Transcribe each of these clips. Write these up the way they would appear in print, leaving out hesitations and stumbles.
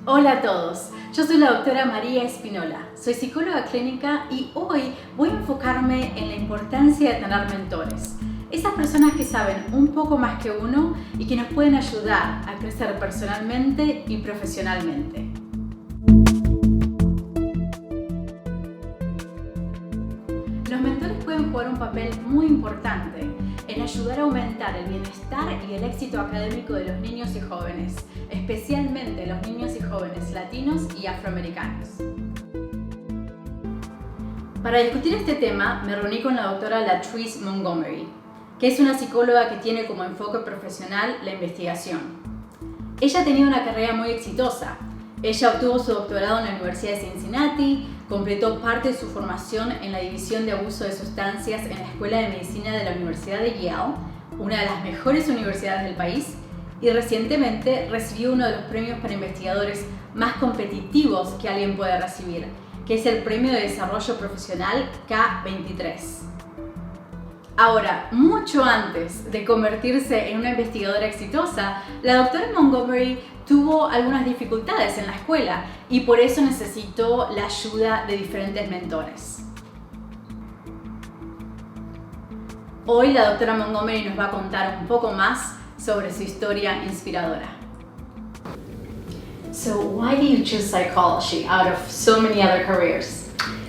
Hola a todos, yo soy la doctora María Espinola, soy psicóloga clínica y hoy voy a enfocarme en la importancia de tener mentores. Esas personas que saben un poco más que uno y que nos pueden ayudar a crecer personalmente y profesionalmente. Los mentores pueden jugar un papel muy importante en ayudar a aumentar el bienestar y el éxito académico de los niños y jóvenes, especialmente los niños y jóvenes latinos y afroamericanos. Para discutir este tema, me reuní con la doctora LaTrice Montgomery, que es una psicóloga que tiene como enfoque profesional la investigación. Ella ha tenido una carrera muy exitosa. Ella obtuvo su doctorado en la Universidad de Cincinnati, completó parte de su formación en la División de Abuso de Sustancias en la Escuela de Medicina de la Universidad de Yale, una de las mejores universidades del país, y recientemente recibió uno de los premios para investigadores más competitivos que alguien puede recibir, que es el Premio de Desarrollo Profesional K23. Ahora, mucho antes de convertirse en una investigadora exitosa, la doctora Montgomery tuvo algunas dificultades en la escuela y por eso necesitó la ayuda de diferentes mentores. Hoy la doctora Montgomery nos va a contar un poco más sobre su historia inspiradora. So, why do you choose psychology out of so many other careers?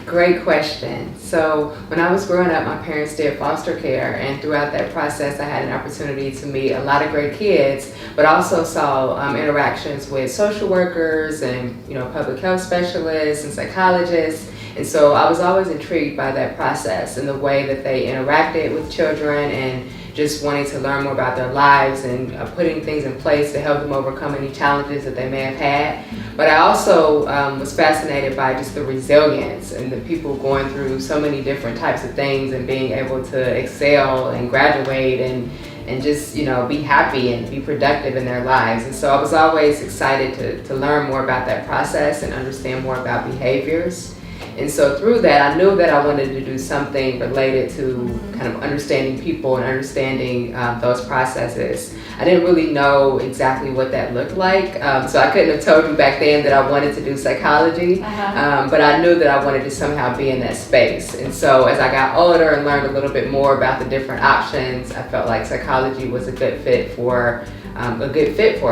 Great question. So when I was growing up, my parents did foster care, and throughout that process, I had an opportunity to meet a lot of great kids, but also saw interactions with social workers and public health specialists and psychologists. And so I was always intrigued by that process and the way that they interacted with children and just wanting to learn more about their lives and putting things in place to help them overcome any challenges that they may have had. But I also was fascinated by just the resilience and the people going through so many different types of things and being able to excel and graduate and just be happy and be productive in their lives. And so I was always excited to learn more about that process and understand more about behaviors. And so through that, I knew that I wanted to do something related to kind of understanding people and understanding those processes. I didn't really know exactly what that looked like, so I couldn't have told you back then that I wanted to do psychology, but I knew that I wanted to somehow be in that space. And so as I got older and learned a little bit more about the different options, I felt like psychology was a good fit for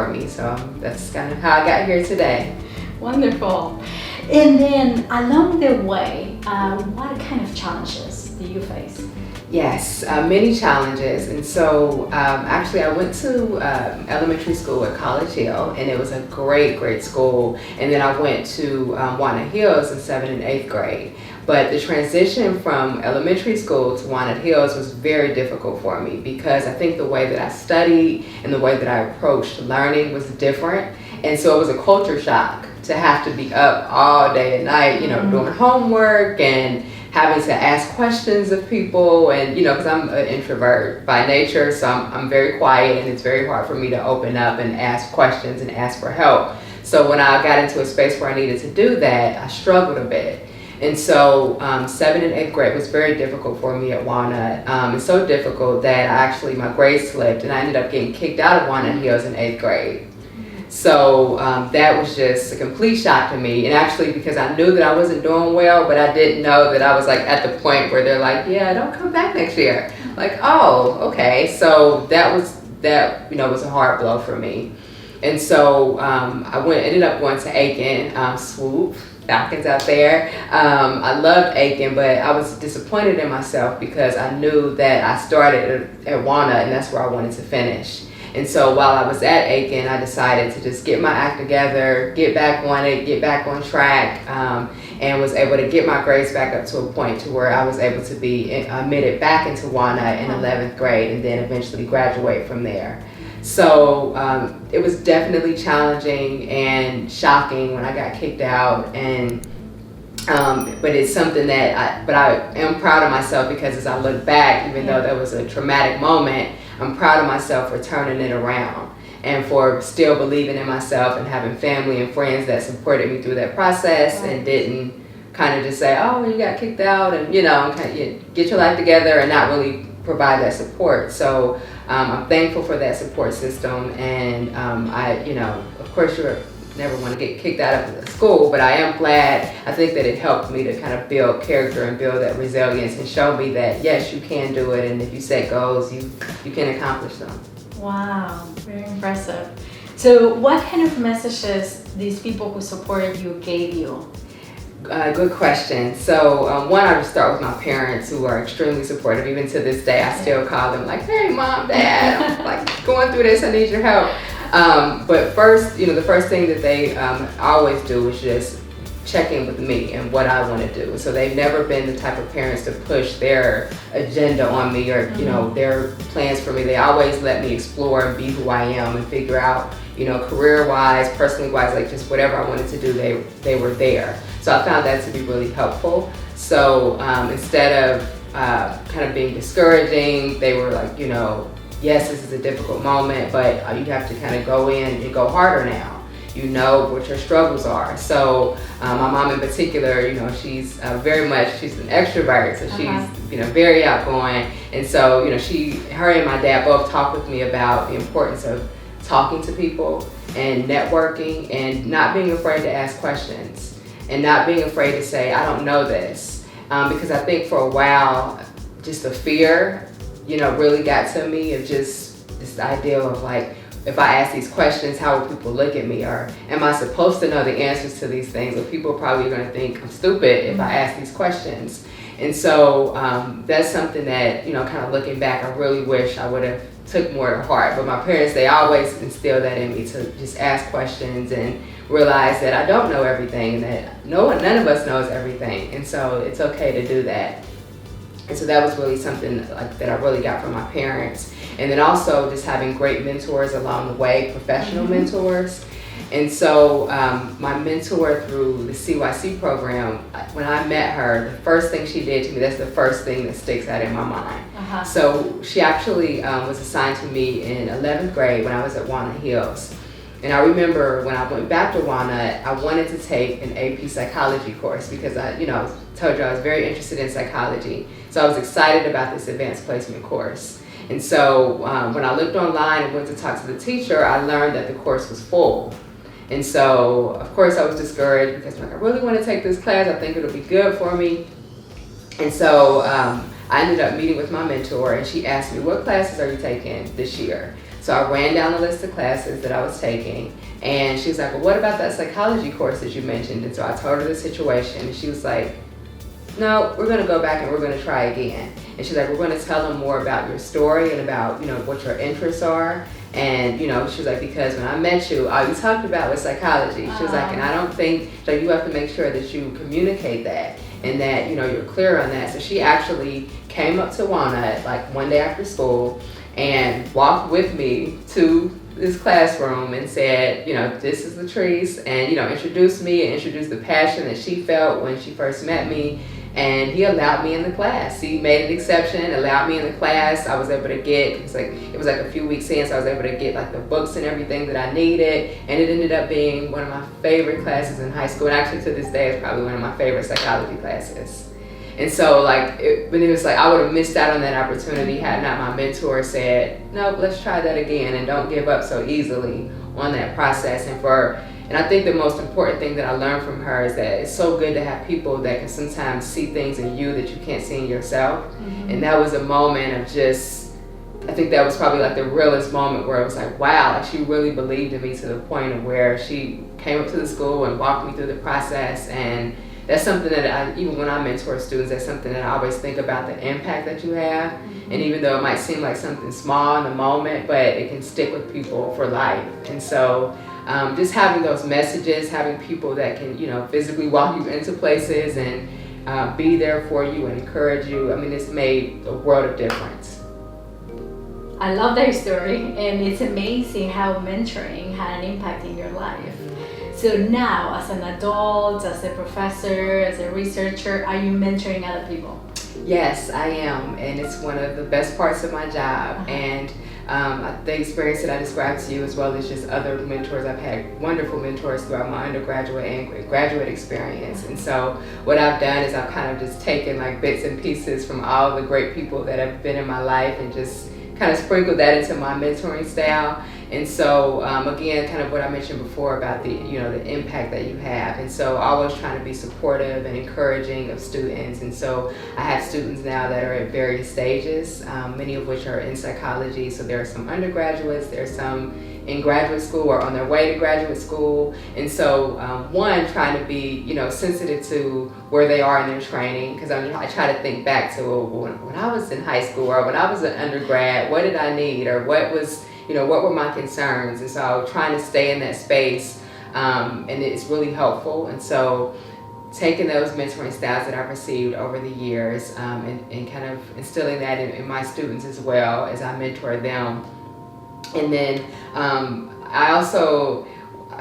me. So that's kind of how I got here today. Wonderful. And then along the way, what kind of challenges do you face? Yes, many challenges. And so actually I went to elementary school at College Hill, and it was a great school. And then I went to Walnut Hills in 7th and 8th grade. But the transition from elementary school to Walnut Hills was very difficult for me because I think the way that I studied and the way that I approached learning was different. And so it was a culture shock to have to be up all day and night, doing homework and having to ask questions of people. And, because I'm an introvert by nature, so I'm very quiet, and it's very hard for me to open up and ask questions and ask for help. So when I got into a space where I needed to do that, I struggled a bit. And so 7th and 8th grade was very difficult for me at Walnut. It's so difficult that my grades slipped, and I ended up getting kicked out of Walnut Hills in 8th grade. So that was just a complete shock to me, and actually because I knew that I wasn't doing well, but I didn't know that I was at the point where they're like, yeah, don't come back next year. Like, oh, okay. So that was a hard blow for me. And so I ended up going to Aiken, Swoop, Falcons out there. I loved Aiken, but I was disappointed in myself because I knew that I started at Walnut, and that's where I wanted to finish. And so while I was at Aiken, I decided to just get my act together, get back on track, and was able to get my grades back up to a point to where I was able to be admitted back into Walnut in 11th grade and then eventually graduate from there. So it was definitely challenging and shocking when I got kicked out, but it's something that I am proud of myself because as I look back, even though that was a traumatic moment, I'm proud of myself for turning it around and for still believing in myself and having family and friends that supported me through that process and didn't kind of just say, oh, you got kicked out and, get your life together and not really provide that support. So I'm thankful for that support system, and of course you're never want to get kicked out of the school, but I am glad. I think that it helped me to kind of build character and build that resilience and show me that yes, you can do it, and if you set goals, you can accomplish them. Wow, very impressive. So what kind of messages these people who supported you gave you? Good question. So one, I would start with my parents, who are extremely supportive. Even to this day, I still call them like, hey, Mom, Dad, I'm like going through this, I need your help. But first, the first thing that they always do is just check in with me and what I want to do. So they've never been the type of parents to push their agenda on me or, their plans for me. They always let me explore and be who I am and figure out, career-wise, personally-wise, like just whatever I wanted to do, they were there. So I found that to be really helpful. So instead of kind of being discouraging, they were like, yes, this is a difficult moment, but you have to kind of go in and go harder now. You know what your struggles are. So my mom in particular, she's she's an extrovert, so she's very outgoing. And so her and my dad both talked with me about the importance of talking to people and networking and not being afraid to ask questions and not being afraid to say, I don't know this. Because I think for a while, just the fear, really got to me of just this idea of like, if I ask these questions, how will people look at me? Or am I supposed to know the answers to these things? Or people are probably going to think I'm stupid if I ask these questions. And so that's something that, kind of looking back, I really wish I would have took more to heart. But my parents, they always instilled that in me to just ask questions and realize that I don't know everything, and that none of us knows everything. And so it's okay to do that. And so that was really something like that I really got from my parents. And then also just having great mentors along the way, professional mentors. And so my mentor through the CYC program, when I met her, the first thing she did to me, that's the first thing that sticks out in my mind. So she actually was assigned to me in 11th grade when I was at Walnut Hills. And I remember when I went back to Walnut, I wanted to take an AP psychology course because I told you I was very interested in psychology. So I was excited about this advanced placement course. And so when I looked online and went to talk to the teacher, I learned that the course was full. And so, of course, I was discouraged because I really want to take this class. I think it'll be good for me. And so I ended up meeting with my mentor, and she asked me, what classes are you taking this year? So I ran down the list of classes that I was taking, and she was like, well, what about that psychology course that you mentioned? And so I told her the situation, and she was like, no, we're going to go back and we're going to try again. And she's like, we're going to tell them more about your story and about, what your interests are. And, she was like, because when I met you, all you talked about was psychology. She was like, and I don't think, like, you have to make sure that you communicate that and that, you're clear on that. So she actually came up to Walnut, like, one day after school and walked with me to this classroom and said, this is LaTrice, and, introduced me and introduced the passion that she felt when she first met me. And he allowed me in the class. He made an exception, allowed me in the class. I was able to get, it was like a few weeks in, so I was able to get like the books and everything that I needed. And it ended up being one of my favorite classes in high school. And actually to this day, it's probably one of my favorite psychology classes. And so it was like, I would have missed out on that opportunity had not my mentor said, nope, let's try that again and don't give up so easily on that process. And I think the most important thing that I learned from her is that it's so good to have people that can sometimes see things in you that you can't see in yourself. And that was a moment of I think that was probably like the realest moment where it was like, wow, like she really believed in me to the point of where she came up to the school and walked me through the process. And that's something that even when I mentor students, that's something that I always think about, the impact that you have. And even though it might seem like something small in the moment, but it can stick with people for life. And so just having those messages, having people that can, physically walk you into places and be there for you and encourage you, it's made a world of difference. I love that story, and it's amazing how mentoring had an impact in your life. So now, as an adult, as a professor, as a researcher, are you mentoring other people? Yes, I am, and it's one of the best parts of my job. And the experience that I described to you, as well as just other mentors, I've had wonderful mentors throughout my undergraduate and graduate experience. And so what I've done is I've kind of just taken like bits and pieces from all the great people that have been in my life and just kind of sprinkled that into my mentoring style. And so again, kind of what I mentioned before about the the impact that you have. And so always trying to be supportive and encouraging of students. And so I have students now that are at various stages, many of which are in psychology. So there are some undergraduates, there are some in graduate school or on their way to graduate school. And so one, trying to be sensitive to where they are in their training, because I try to think back to when I was in high school or when I was an undergrad, what did I need, or what were my concerns. And so trying to stay in that space, and it's really helpful. And so taking those mentoring styles that I've received over the years, and kind of instilling that in my students as well as I mentor them. And then I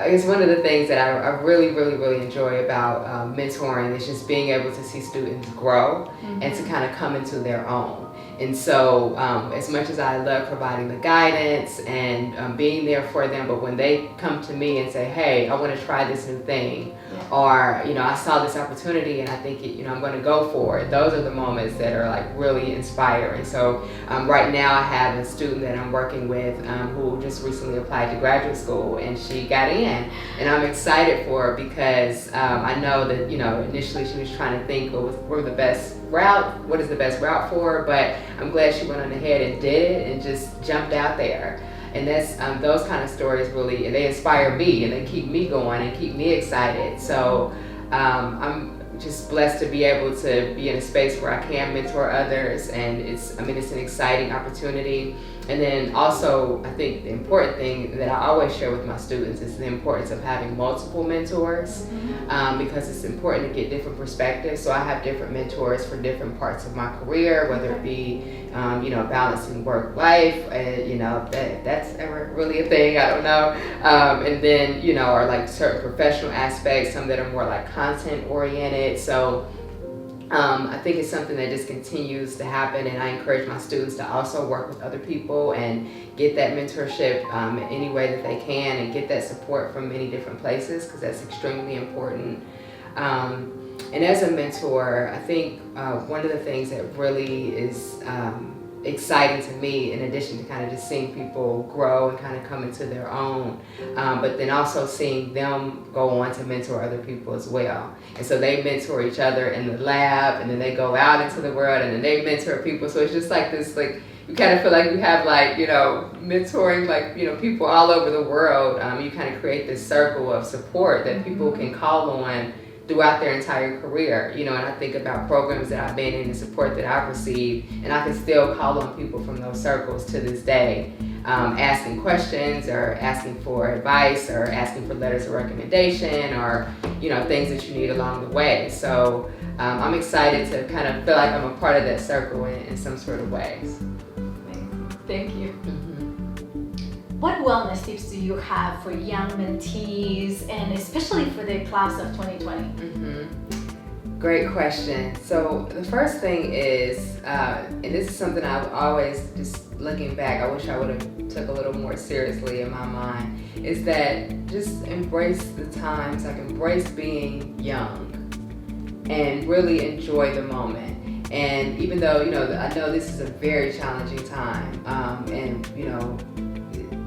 guess one of the things that I really, really, really enjoy about mentoring is just being able to see students grow and to kind of come into their own. And so as much as I love providing the guidance and being there for them, but when they come to me and say, hey, I want to try this new thing, or I saw this opportunity and I think I'm going to go for it, those are the moments that are like really inspiring. So right now I have a student that I'm working with who just recently applied to graduate school, and she got in, and I'm excited for her because I know that initially she was trying to think what is the best route for her, but I'm glad she went on ahead and did it and just jumped out there. And that's those kind of stories really, and they inspire me and they keep me going and keep me excited. So I'm just blessed to be able to be in a space where I can mentor others, and it's an exciting opportunity. And then also, I think the important thing that I always share with my students is the importance of having multiple mentors, because it's important to get different perspectives. So I have different mentors for different parts of my career, whether it be balancing work life, that's ever really a thing, I don't know. And then or like certain professional aspects, some that are more like content oriented. So I think it's something that just continues to happen, and I encourage my students to also work with other people and get that mentorship in any way that they can, and get that support from many different places, because that's extremely important. And as a mentor, I think one of the things that really is exciting to me, in addition to kind of just seeing people grow and kind of come into their own, but then also seeing them go on to mentor other people as well. And so they mentor each other in the lab, and then they go out into the world, and then they mentor people. So it's just like this, like, you kind of feel like you have mentoring people all over the world. You kind of create this circle of support that people can call on throughout their entire career, and I think about programs that I've been in and support that I've received, and I can still call on people from those circles to this day, asking questions or asking for advice or asking for letters of recommendation or, things that you need along the way. So I'm excited to kind of feel like I'm a part of that circle in some sort of ways. Thank you. What wellness tips do you have for young mentees, and especially for the class of 2020? Great question. So the first thing is, and this is something I've always, just looking back, I wish I would have took a little more seriously in my mind, is that just embrace the times, like embrace being young and really enjoy the moment. And even though, I know this is a very challenging time, and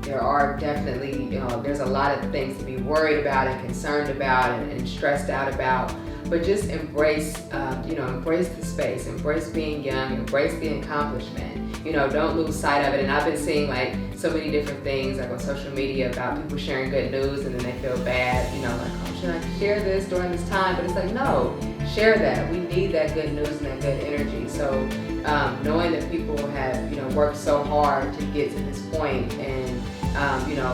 there are definitely, there's a lot of things to be worried about and concerned about and stressed out about, but just embrace the space, embrace being young, embrace the accomplishment, don't lose sight of it. And I've been seeing like so many different things like on social media about people sharing good news, and then they feel bad, like, oh, should I share this during this time? But it's like, no, share that. We need that good news and that good energy. So knowing that people have, worked so hard to get to this point, and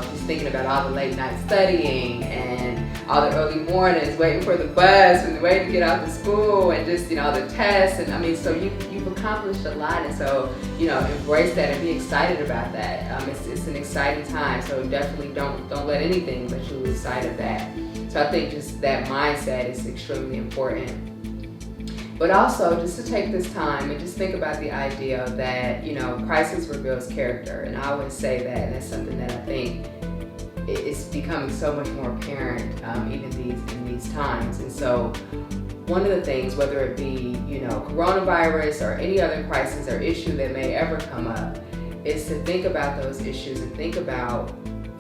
just thinking about all the late night studying and all the early mornings waiting for the bus and waiting to get out to school, and just, the tests. And so you've accomplished a lot. And so, embrace that and be excited about that. It's an exciting time. So definitely don't let anything let you lose sight of that. So I think just that mindset is extremely important. But also just to take this time and just think about the idea that, crisis reveals character. And I always say that, and that's something that I think is becoming so much more apparent even in these times. And so one of the things, whether it be, coronavirus or any other crisis or issue that may ever come up, is to think about those issues and think about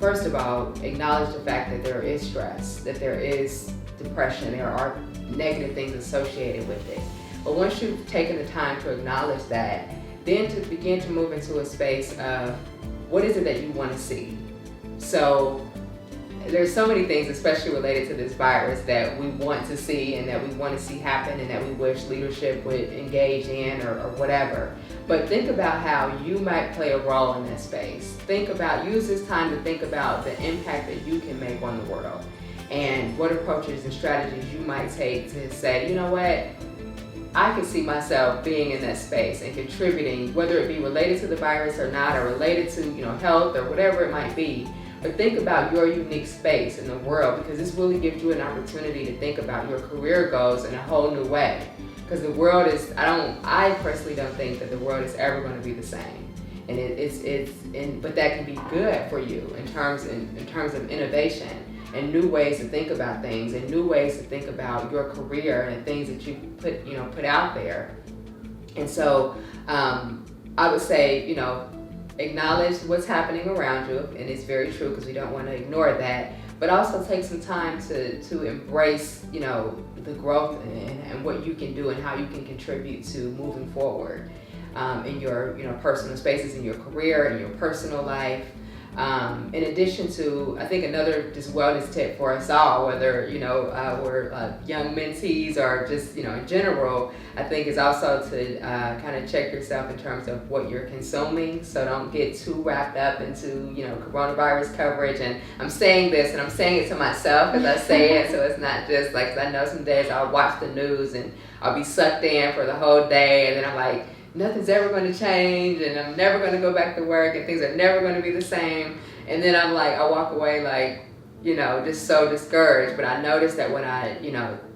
first of all, acknowledge the fact that there is stress, that there is depression, there are negative things associated with it. But once you've taken the time to acknowledge that, then to begin to move into a space of what is it that you want to see. So there's so many things, especially related to this virus, that we want to see and that we want to see happen and that we wish leadership would engage in or whatever. But think about how you might play a role in that space. Use this time to think about the impact that you can make on the world and what approaches and strategies you might take to say, you know what, I can see myself being in that space and contributing, whether it be related to the virus or not, or related to health or whatever it might be. But think about your unique space in the world, because this really gives you an opportunity to think about your career goals in a whole new way. Because the world is, I personally don't think that the world is ever going to be the same. And but that can be good for you in terms of innovation and new ways to think about things and new ways to think about your career and things that you put out there. And so I would say, acknowledge what's happening around you, and it's very true because we don't want to ignore that, but also take some time to embrace, the growth and what you can do and how you can contribute to moving forward in your, personal spaces, in your career, in your personal life. In addition to, I think another just wellness tip for us all, whether we're young mentees or just in general, I think is also to kind of check yourself in terms of what you're consuming. So don't get too wrapped up into coronavirus coverage. And I'm saying this, and I'm saying it to myself as I say it, so it's not just like, 'cause I know some days I'll watch the news and I'll be sucked in for the whole day, and then I'm like, nothing's ever going to change, and I'm never going to go back to work, and things are never going to be the same. And then I walk away just so discouraged. But I notice that when I,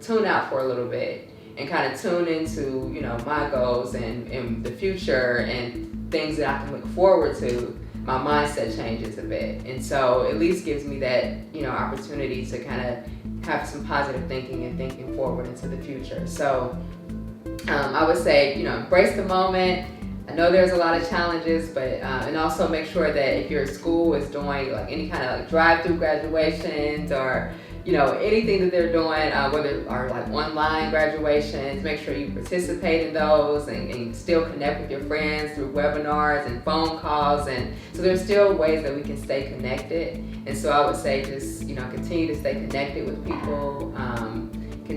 tune out for a little bit and kind of tune into, my goals and the future and things that I can look forward to, my mindset changes a bit. And so at least gives me that, opportunity to kind of have some positive thinking and thinking forward into the future. So I would say, embrace the moment. I know there's a lot of challenges, but and also make sure that if your school is doing any kind of drive-through graduations or anything that they're doing, whether are online graduations, make sure you participate in those and still connect with your friends through webinars and phone calls. And so there's still ways that we can stay connected. And so I would say just continue to stay connected with people.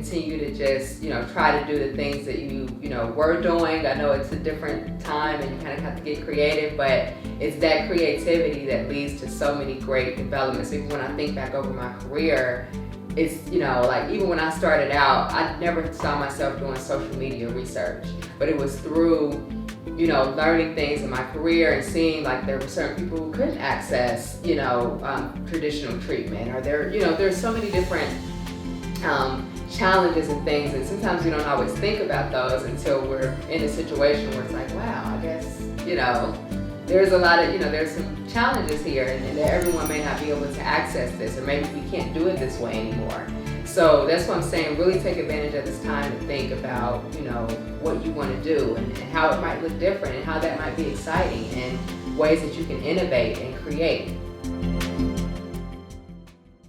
Continue to just, try to do the things that you were doing. I know it's a different time and you kind of have to get creative, but it's that creativity that leads to so many great developments. Even when I think back over my career, it's, even when I started out, I never saw myself doing social media research, but it was through, learning things in my career and seeing there were certain people who couldn't access, traditional treatment, or there's so many different challenges and things, and sometimes we don't always think about those until we're in a situation where it's wow, I guess, there's a lot of, there's some challenges here, and that everyone may not be able to access this, or maybe we can't do it this way anymore. So that's what I'm saying, really take advantage of this time to think about, what you want to do and how it might look different and how that might be exciting and ways that you can innovate and create.